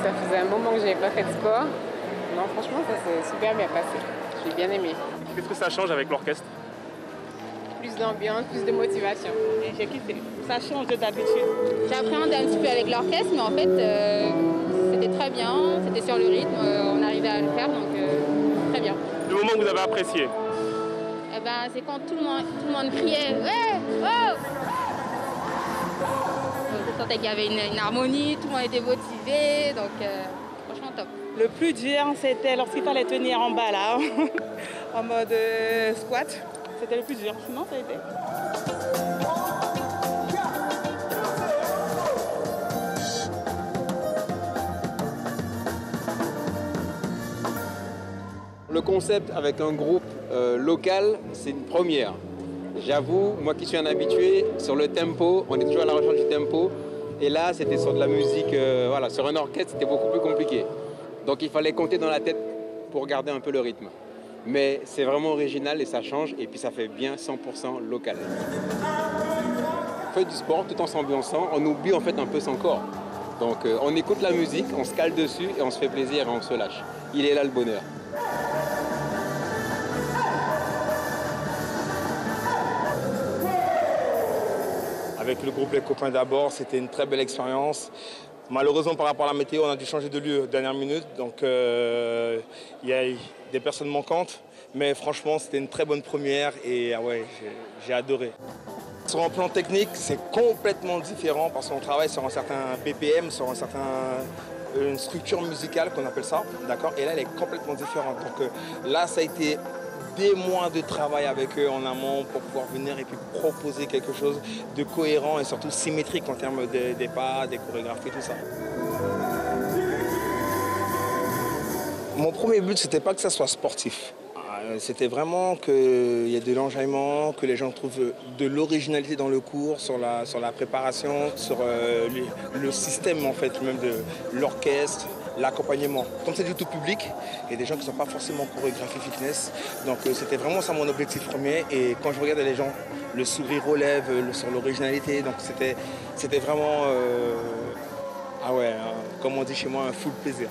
ça faisait un moment que j'avais pas fait de sport. Non, franchement, ça s'est super bien passé. J'ai bien aimé. Qu'est-ce que ça change avec l'orchestre? Plus d'ambiance, plus de motivation. Et j'ai kiffé. Ça change de d'habitude. J'appréhendais un petit peu avec l'orchestre, mais en fait, c'était très bien. C'était sur le rythme. On arrivait à le faire, donc très bien. Le moment que vous avez apprécié? Eh ben, c'est quand tout le monde criait « Ouais, oh !» Je sentais qu'il y avait une harmonie, tout le monde était motivé, donc franchement top. Le plus dur, c'était lorsqu'il fallait tenir en bas là, en mode squat. C'était le plus dur. Sinon, ça a été. Le concept avec un groupe local, c'est une première. J'avoue, moi qui suis un habitué, sur le tempo, on est toujours à la recherche du tempo. Et là, c'était sur de la musique, voilà, sur un orchestre, c'était beaucoup plus compliqué. Donc il fallait compter dans la tête pour garder un peu le rythme. Mais c'est vraiment original et ça change, et puis ça fait bien 100% local. On fait du sport tout en s'ambiançant, on oublie en fait un peu son corps. Donc on écoute la musique, on se cale dessus et on se fait plaisir et on se lâche. Il est là le bonheur. Avec le groupe Les Copains d'abord, c'était une très belle expérience. Malheureusement, par rapport à la météo, on a dû changer de lieu dernière minute. Donc, il y a des personnes manquantes. Mais franchement, c'était une très bonne première et ouais, j'ai adoré. Sur un plan technique, c'est complètement différent parce qu'on travaille sur un certain BPM, sur une structure musicale qu'on appelle ça. D'accord. Et là, elle est complètement différente. Donc là, ça a été des mois de travail avec eux en amont pour pouvoir venir et puis proposer quelque chose de cohérent et surtout symétrique en termes des pas, des chorégraphies, tout ça. Mon premier but, c'était pas que ça soit sportif. C'était vraiment qu'il y ait de l'enjaillement, que les gens trouvent de l'originalité dans le cours, sur la préparation, sur le système en fait, même de l'orchestre, l'accompagnement. Comme c'est du tout public, il y a des gens qui ne sont pas forcément chorégraphie fitness. Donc c'était vraiment ça mon objectif premier. Et quand je regardais les gens, le sourire aux lèvres, sur l'originalité, donc c'était vraiment, ah ouais, comme on dit chez moi, un full plaisir.